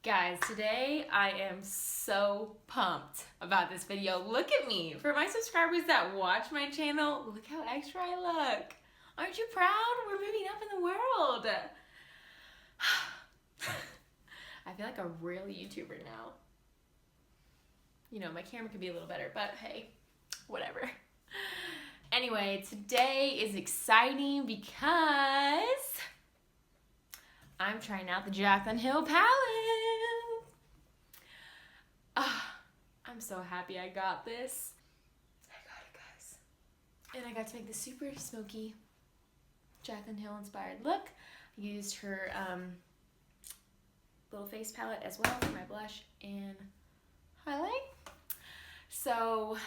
Guys, today I am so pumped about this video. Look at me. For my subscribers that watch my channel, look how extra I look. Aren't you proud? We're moving up in the world. I feel like a real YouTuber now. You know, my camera could be a little better, but hey, whatever. Anyway, today is exciting because I'm trying out the Jaclyn palette. I'm so happy I got this. I got it, guys. And I got to make the super smoky Jaclyn Hill inspired look. I used her little face palette as well for my blush and highlight. So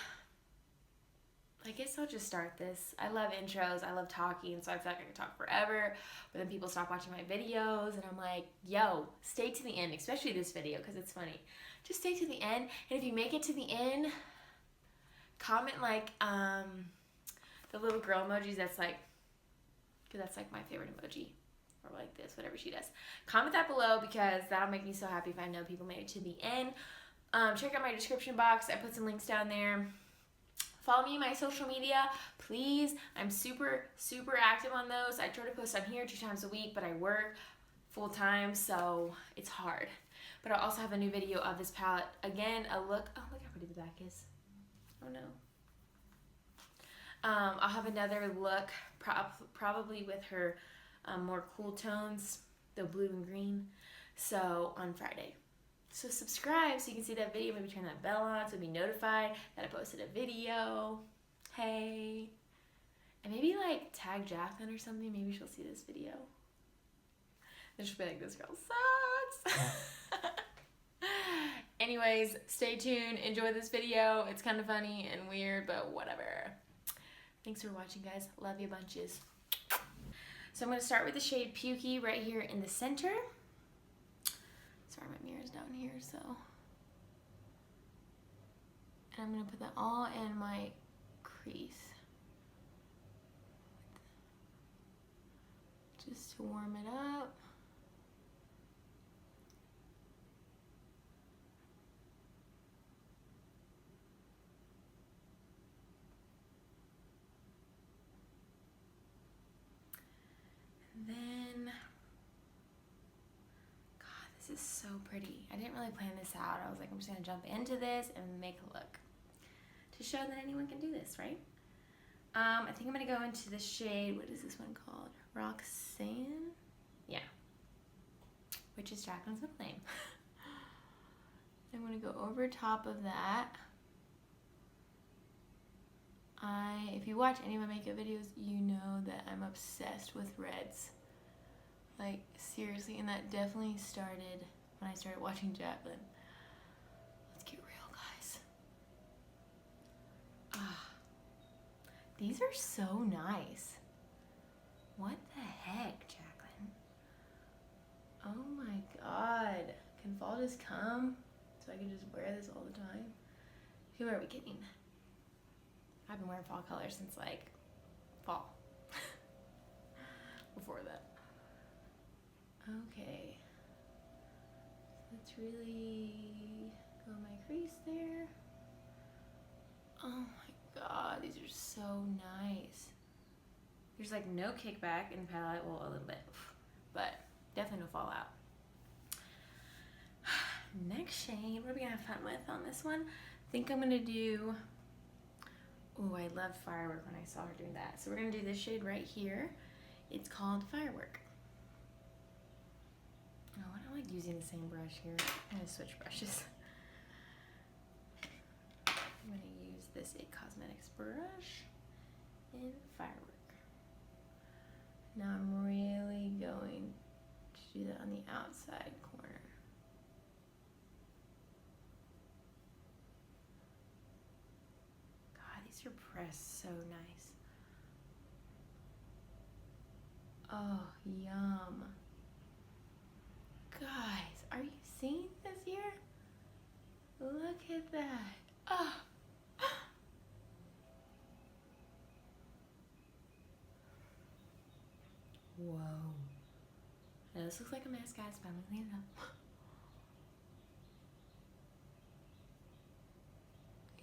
I guess I'll just start this. I love intros, I love talking, so I feel like I can talk forever, but then people stop watching my videos and I'm like, yo, stay to the end, especially this video because it's funny. Just stay to the end, and if you make it to the end, comment like the little girl emojis that's like, because that's like my favorite emoji, or like this, whatever she does. Comment that below because that'll make me so happy if I know people made it to the end. Check out my description box, I put some links down there. Follow me on my social media, please. I'm super active on those. I try to post on here 2 times a week, but I work full time, so it's hard. But I'll also have a new video of this palette. Again, a look. Oh, look how pretty the back is. Oh no. I'll have another look, probably with her more cool tones, the blue and green. So on Friday. So subscribe so you can see that video. Maybe turn that bell on so be notified that I posted a video. Hey. And maybe like tag Jaclyn or something. Maybe she'll see this video. And she'll be like, this girl sucks. Anyways, stay tuned. Enjoy this video. It's kind of funny and weird, but whatever. Thanks for watching, guys. Love you bunches. So I'm going to start with the shade Pukey right here in the center. Sorry, my mirror's down here, so. And I'm going to put that all in my crease. Just to warm it up. Then, God, this is so pretty. I didn't really plan this out. I was like, I'm just gonna jump into this and make a look to show that anyone can do this, right? I think I'm gonna go into the shade, what is this one called? Roxanne? Yeah, which is Jaclyn's middle name. I'm gonna go over top of that. If you watch any of my makeup videos, you know that I'm obsessed with reds. Like, seriously, and that definitely started when I started watching Jaclyn. Let's get real, guys. These are so nice. What the heck, Jaclyn? Oh my God. Can fall just come so I can just wear this all the time? Who are we kidding? I've been wearing fall colors since like fall. Before that. Okay. Let's really go my crease there. Oh my God, these are so nice. There's like no kickback in the palette, well a little bit, but definitely no fallout. Next shade, what are we gonna have fun with on this one? I think I'm gonna do, oh, I loved Firework when I saw her doing that. So we're gonna do this shade right here. It's called Firework. Oh, I don't like using the same brush here. I'm gonna switch brushes. I'm gonna use this It Cosmetics brush in Firework. Now I'm really going to do that on the outside corner. God, these are pressed so nice. Oh, yum. Guys, are you seeing this here? Look at that. Oh. Whoa. Now this looks like a mess, guys, but I'm gonna clean it up.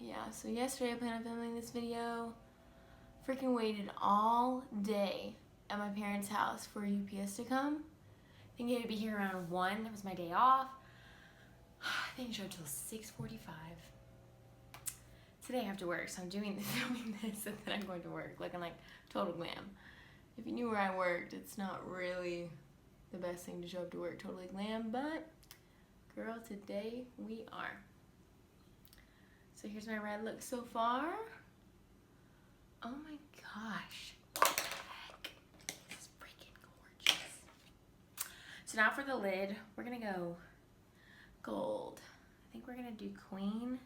yeah, so yesterday I planned on filming this video. Freaking waited all day at my parents' house for UPS to come. I think it would be here around 1. That was my day off. I didn't show till 6:45. Today I have to work, so I'm filming this, and then I'm going to work, looking like total glam. If you knew where I worked, it's not really the best thing to show up to work totally glam, but girl, today we are. So here's my red look so far. Oh my gosh, what the heck? This is freaking gorgeous. So now for the lid, we're gonna go gold. I think we're gonna do Queen.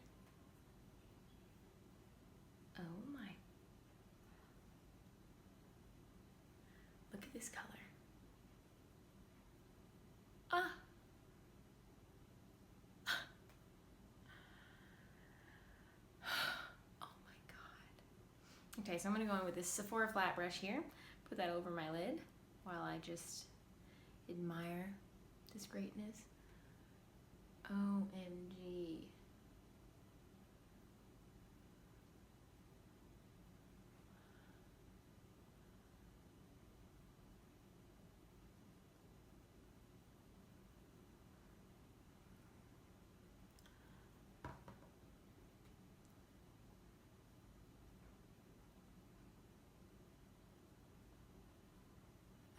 Oh my. Look at this color. Ah. Oh my God. Okay, so I'm gonna go in with this Sephora flat brush here. Put that over my lid while I just admire this greatness. OMG.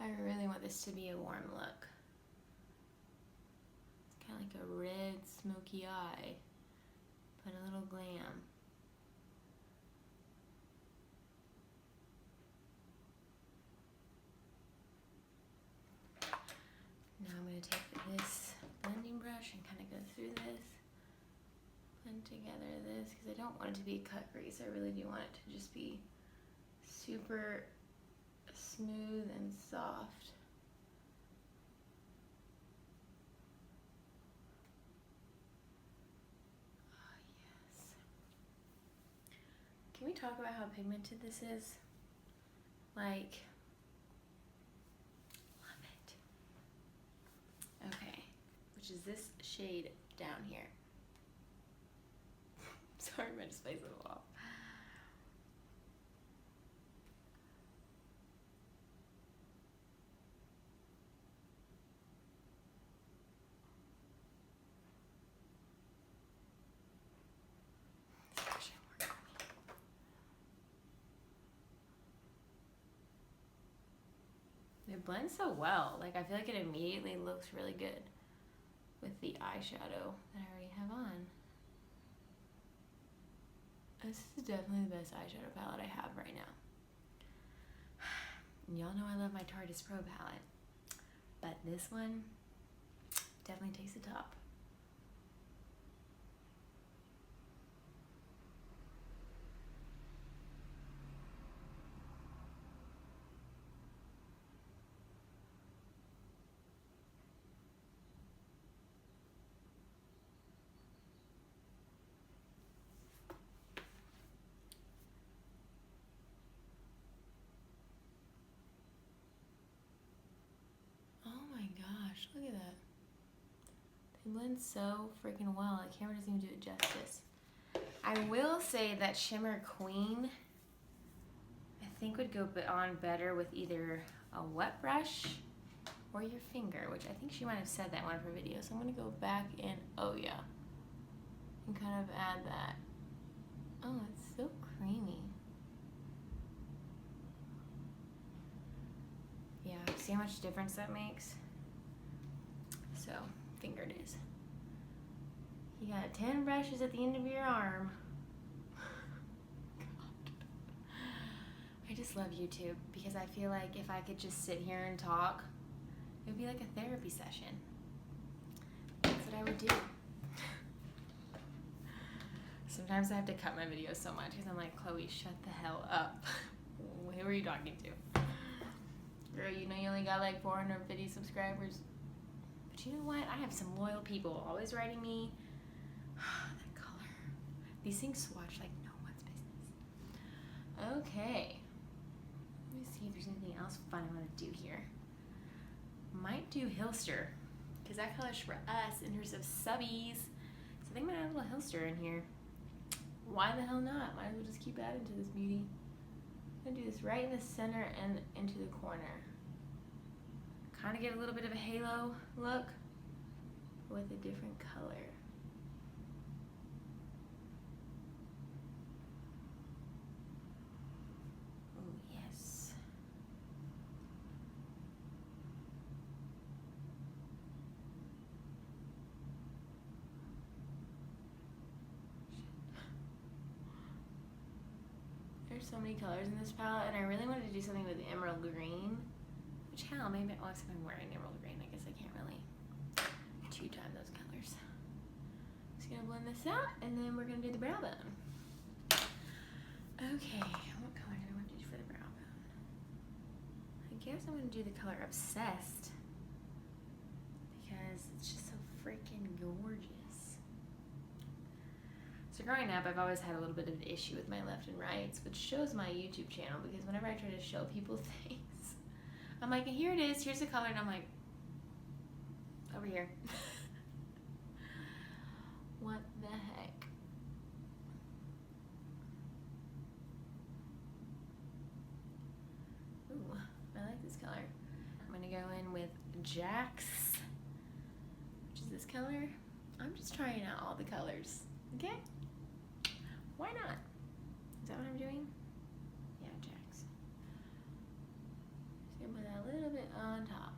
I really want this to be a warm look. It's kind of like a red smoky eye, but a little glam. Now I'm going to take this blending brush and kind of go through this, blend together this, because I don't want it to be cut crease. I really do want it to just be super smooth and soft. Oh, yes. Can we talk about how pigmented this is? Like, love it. Okay, which is this shade down here. Sorry, my display's a little off. It blends so well. Like, I feel like it immediately looks really good with the eyeshadow that I already have on. This is definitely the best eyeshadow palette I have right now. And y'all know I love my Tarte Pro palette, but this one definitely takes the top. Look at that. They blend so freaking well. The camera doesn't even do it justice. I will say that Shimmer Queen, I think would go on better with either a wet brush or your finger, which I think she might have said that in one of her videos. So I'm going to go back in, oh yeah, and kind of add that. Oh, it's so creamy. Yeah, see how much difference that makes? So, finger it is. You got 10 brushes at the end of your arm. God. I just love YouTube because I feel like if I could just sit here and talk, it would be like a therapy session. That's what I would do. Sometimes I have to cut my videos so much because I'm like, Chloe, shut the hell up. Who are you talking to? Girl, you know you only got like 450 subscribers. But you know what? I have some loyal people always writing me. That color. These things swatch like no one's business. Okay. Let me see if there's anything else fun I want to do here. Might do Hilster. Because that color's for us in terms of subbies. So I think I'm going to add a little Hilster in here. why the hell not? Might as well just keep adding to this beauty. I'm gonna do this right in the center and into the corner. Kind of get a little bit of a halo look with a different color. Oh, yes. There's so many colors in this palette, and I really wanted to do something with emerald green. Which, hell, maybe, well, if I'm wearing emerald green, I guess I can't really two-time those colors. Just gonna blend this out, and then we're gonna do the brow bone. Okay, what color do I want to do for the brow bone? I guess I'm gonna do the color Obsessed, because it's just so freaking gorgeous. So growing up, I've always had a little bit of an issue with my left and rights, which shows my YouTube channel, because whenever I try to show people things, I'm like, here it is, here's the color, and I'm like, over here. What the heck? Ooh, I like this color. I'm gonna go in with Jax, which is this color. I'm just trying out all the colors, okay? Why not? Is that what I'm doing? Yeah, Jax. Just gonna put that a little bit on top.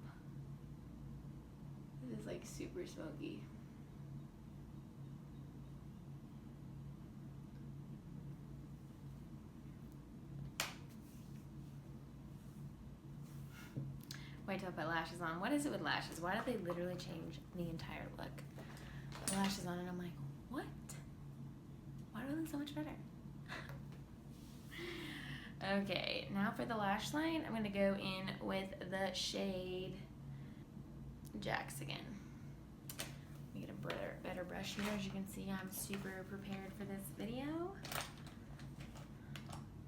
This is like super smoky. Wait till I put lashes on. What is it with lashes? Why do they literally change the entire look? The lashes on and I'm like, what? Why do I look so much better? Okay, now for the lash line, I'm gonna go in with the shade Jax again. Let me get a better brush here. As you can see, I'm super prepared for this video.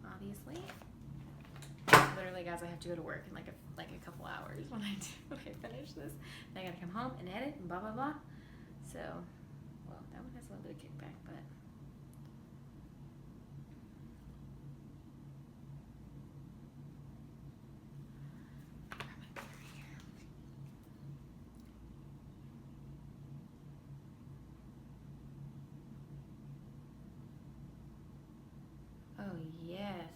Obviously. Literally, guys, I have to go to work in like a couple hours when I finish this. Then I gotta come home and edit and blah blah blah. So, well, that one has a little bit of kickback, but. Oh yes.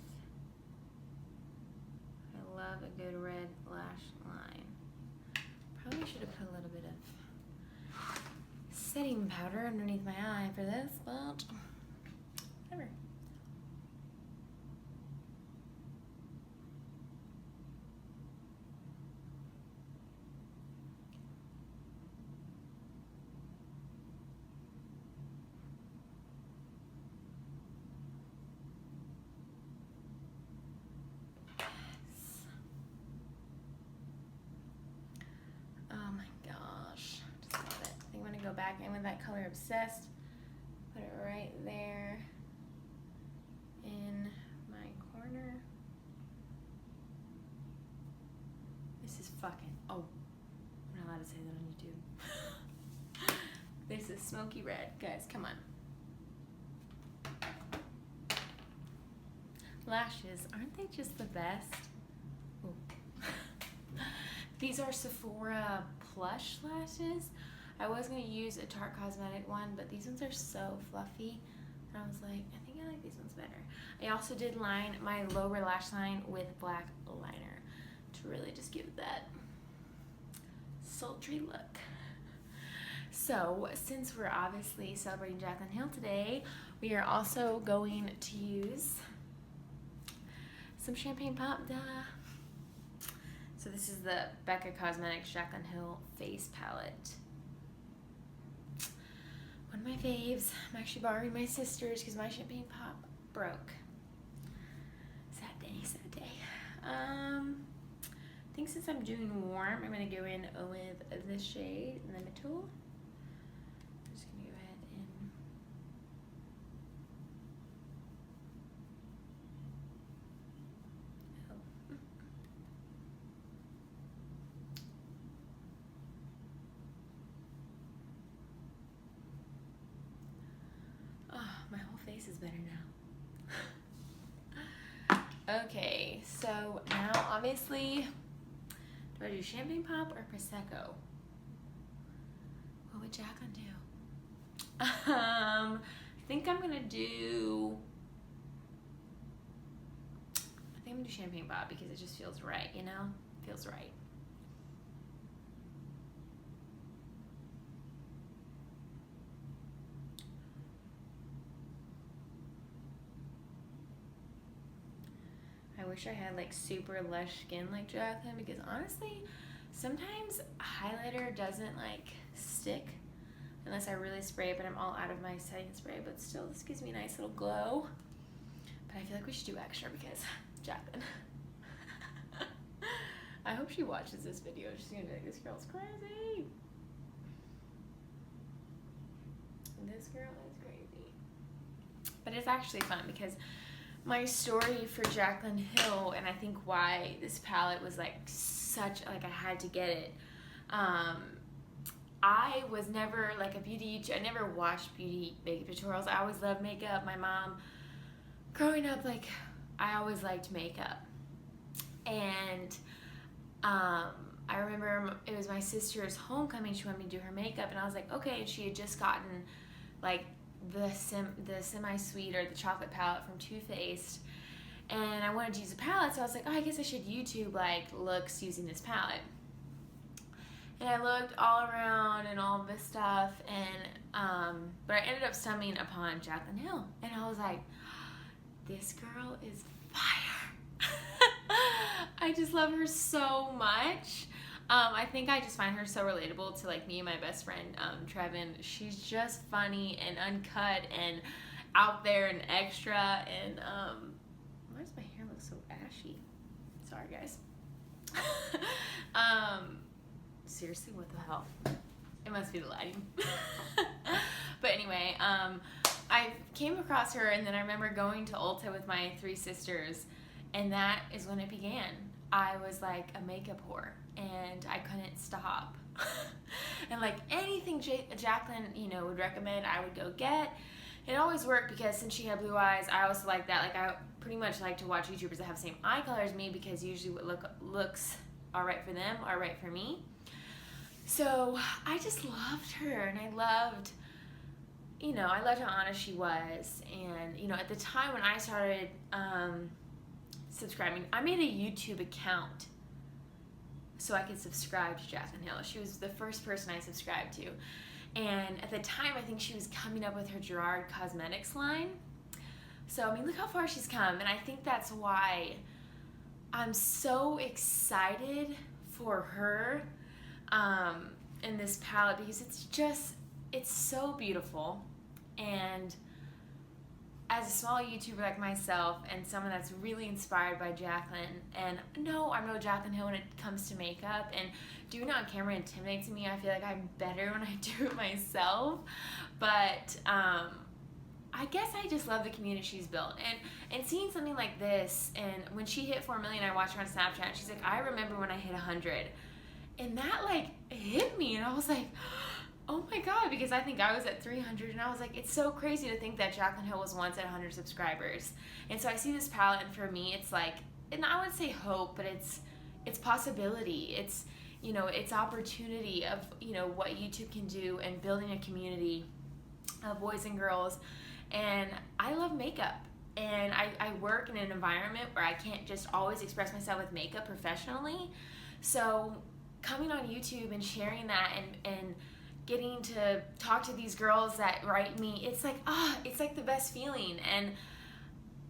I love a good red lash line. Probably should have put a little bit of setting powder underneath my eye for this, but whatever. Go back in with that color Obsessed, put it right there in my corner. This is fucking, oh, I'm not allowed to say that on YouTube. This is smoky red, guys, come on. Lashes, aren't they just the best? These are Sephora plush lashes. I was going to use a Tarte Cosmetic one, but these ones are so fluffy. And I was like, I think I like these ones better. I also did line my lower lash line with black liner to really just give that sultry look. So, since we're obviously celebrating Jaclyn Hill today, we are also going to use some Champagne Pop, duh. So this is the Becca Cosmetics Jaclyn Hill Face Palette. One of my faves. I'm actually borrowing my sister's because my Champagne Pop broke. Sad day, sad day. I think since I'm doing warm, I'm going to go in with this shade in the middle. I'm just going to go ahead and oh my whole face is better now. Okay, so now obviously, do I do champagne pop or Prosecco? What would Jaclyn do? I think I'm gonna do champagne pop because it just feels right, you know? Feels right. I wish I had like super lush skin like Jaclyn, because honestly, sometimes highlighter doesn't like stick unless I really spray it, but I'm all out of my setting spray, but still this gives me a nice little glow. But I feel like we should do extra because Jaclyn. I hope she watches this video. She's gonna be like, this girl's crazy. This girl is crazy. But it's actually fun because my story for Jaclyn Hill, and I think why this palette was like such, like I had to get it. I was never like a beauty, I never watched beauty makeup tutorials. I always loved makeup. My mom, growing up, like I always liked makeup. And I remember it was my sister's homecoming. She wanted me to do her makeup, and I was like, okay. And she had just gotten like the semi-sweet or the chocolate palette from Too Faced, and I wanted to use a palette, so I was like, oh, I guess I should YouTube like looks using this palette. And I looked all around and all this stuff, and but I ended up stumbling upon Jaclyn Hill, and I was like, this girl is fire. I just love her so much. I think I just find her so relatable to like me and my best friend Trevin. She's just funny and uncut and out there and extra. And why does my hair look so ashy? Sorry guys. Seriously, what the hell? It must be the lighting. But anyway, I came across her, and then I remember going to Ulta with my 3 sisters, and that is when it began. I was like a makeup whore, and I couldn't stop. And like anything Jaclyn, you know, would recommend, I would go get. It always worked because since she had blue eyes, I also like that. Like I pretty much like to watch YouTubers that have the same eye color as me, because usually what looks all right for them are right for me. So I just loved her, and I loved, you know, I loved how honest she was. And, you know, at the time when I started subscribing, I made a YouTube account so I could subscribe to Jaclyn Hill. She was the first person I subscribed to. And at the time, I think she was coming up with her Gerard Cosmetics line. So, I mean, look how far she's come. And I think that's why I'm so excited for her in this palette, because it's so beautiful. And as a small YouTuber like myself, and someone that's really inspired by Jaclyn, and no, I'm no Jaclyn Hill when it comes to makeup, and doing it on camera intimidates me. I feel like I'm better when I do it myself. But I guess I just love the community she's built, and seeing something like this. And when she hit 4 million, I watched her on Snapchat. She's like, I remember when I hit 100, and that like hit me, and I was like, oh my god, because I think I was at 300, and I was like, it's so crazy to think that Jaclyn Hill was once at 100 subscribers. And so I see this palette, and for me, it's like, and I would say hope, but it's possibility. It's, you know, it's opportunity of, you know, what YouTube can do, and building a community of boys and girls. And I love makeup, and I work in an environment where I can't just always express myself with makeup professionally. So coming on YouTube and sharing that, and getting to talk to these girls that write me, it's like, it's like the best feeling. And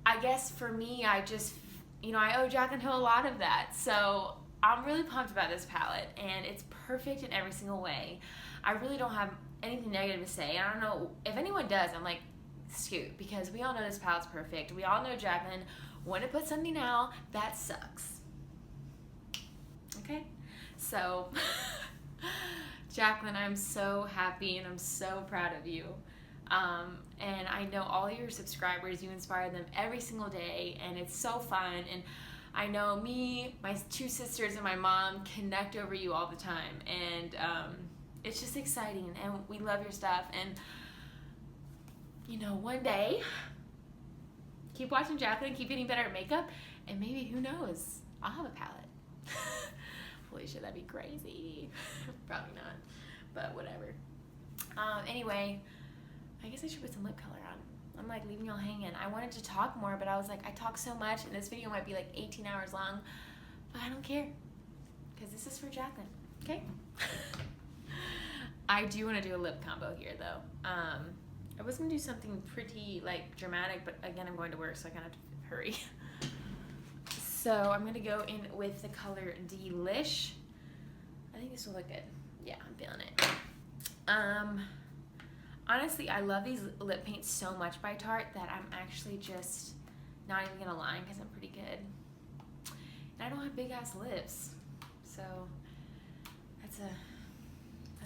I guess for me, I just, you know, I owe Jaclyn Hill a lot of that. So I'm really pumped about this palette, and it's perfect in every single way. I really don't have anything negative to say. I don't know if anyone does. I'm like, scoot, because we all know this palette's perfect. We all know Jaclyn, when to put something out, that sucks. Okay? So Jaclyn, I'm so happy, and I'm so proud of you. And I know all your subscribers, you inspire them every single day, and it's so fun. And I know me, my 2 sisters, and my mom connect over you all the time. And it's just exciting, and we love your stuff. And you know, one day, keep watching Jaclyn, keep getting better at makeup, and maybe, who knows, I'll have a palette. Holy shit, that'd be crazy. Probably not, but whatever. Anyway, I guess I should put some lip color on. I'm like leaving y'all hanging. I wanted to talk more, but I was like, I talk so much, and this video might be like 18 hours long, but I don't care, because this is for Jaclyn, okay? I do want to do a lip combo here, though. I was going to do something pretty, like, dramatic, but again, I'm going to work, so I kind of have to hurry. So I'm going to go in with the color Delish. I think this will look good. Yeah, I'm feeling it. Honestly, I love these lip paints so much by Tarte that I'm actually just not even going to lie, because I'm pretty good. And I don't have big-ass lips, so that's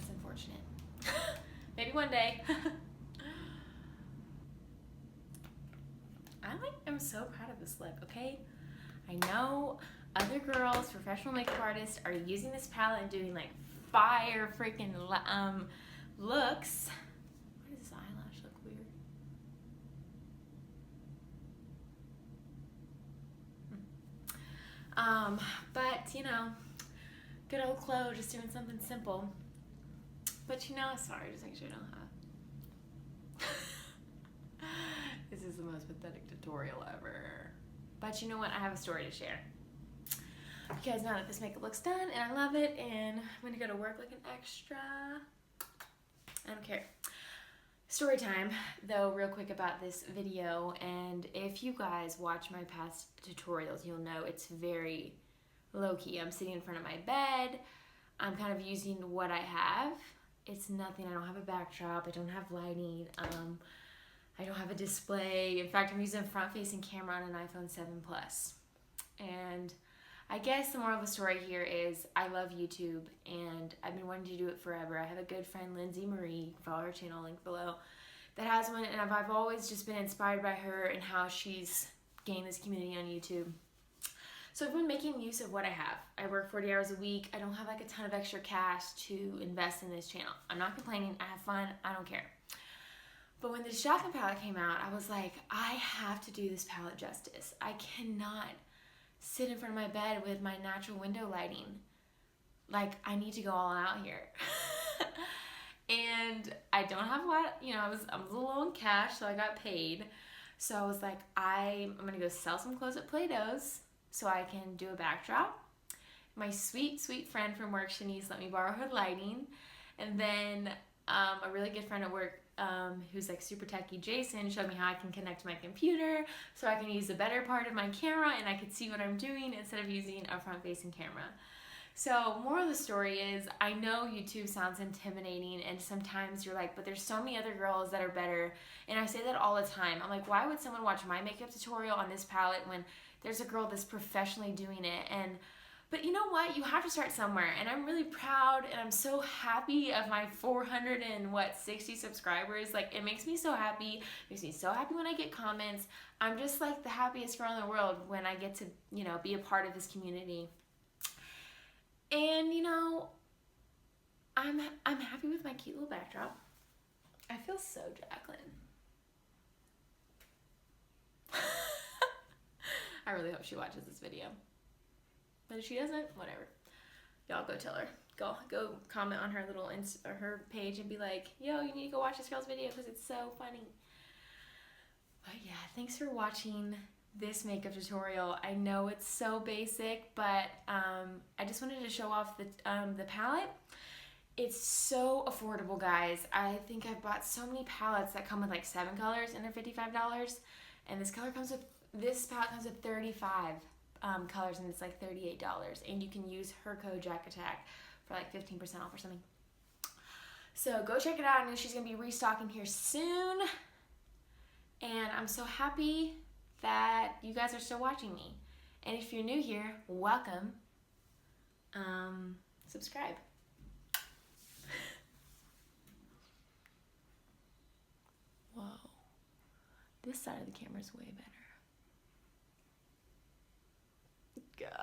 unfortunate. Maybe one day. I'm so proud of this lip, okay? I know other girls, professional makeup artists, are using this palette and doing like fire freaking looks. Why does this eyelash look weird? But you know, good old Chloe just doing something simple. But you know, sorry, just make sure I don't have. This is the most pathetic tutorial ever. But you know what? I have a story to share. Because now that this makeup looks done and I love it, and I'm gonna go to work like an extra. I don't care. Story time, though, real quick about this video. And if you guys watch my past tutorials, you'll know it's very low-key. I'm sitting in front of my bed. I'm kind of using what I have. It's nothing. I don't have a backdrop. I don't have lighting. I don't have a display. In fact, I'm using a front-facing camera on an iPhone 7 Plus. And I guess the moral of the story here is I love YouTube, and I've been wanting to do it forever. I have a good friend, Lindsay Marie, follow her channel, link below, that has one, and I've always just been inspired by her and how she's gained this community on YouTube. So I've been making use of what I have. I work 40 hours a week. I don't have like a ton of extra cash to invest in this channel. I'm not complaining. I have fun. I don't care. But when this Jaclyn palette came out, I was like, I have to do this palette justice. I cannot sit in front of my bed with my natural window lighting. Like, I need to go all out here. And I don't have a lot, you know, I was a little low in cash, so I got paid. So I was like, I'm gonna go sell some clothes at Play-Doh's so I can do a backdrop. My sweet, sweet friend from work, Shanice, let me borrow her lighting. And then a really good friend at work who's like super techie, Jason, showed me how I can connect to my computer so I can use the better part of my camera and I could see what I'm doing instead of using a front-facing camera. So moral of the story is, I know YouTube sounds intimidating and sometimes you're like, but there's so many other girls that are better. And I say that all the time. I'm like, why would someone watch my makeup tutorial on this palette when there's a girl that's professionally doing it? But you know what? You have to start somewhere, and I'm really proud, and I'm so happy of my 460 subscribers. Like, it makes me so happy. It makes me so happy when I get comments. I'm just like the happiest girl in the world when I get to, you know, be a part of this community. And you know, I'm happy with my cute little backdrop. I feel so Jaclyn. I really hope she watches this video. But if she doesn't, whatever. Y'all go tell her. Go comment on her little her page and be like, yo, you need to go watch this girl's video because it's so funny. But yeah, thanks for watching this makeup tutorial. I know it's so basic, but I just wanted to show off the palette. It's so affordable, guys. I think I've bought so many palettes that come with like 7 colors and they're $55. And this palette comes with 35 colors, and it's like $38, and you can use her code JACATTACK for like 15% off or something. So go check it out. I know she's gonna be restocking here soon, and I'm so happy that you guys are still watching me. And if you're new here, welcome. Subscribe. Whoa, this side of the camera is way better. God.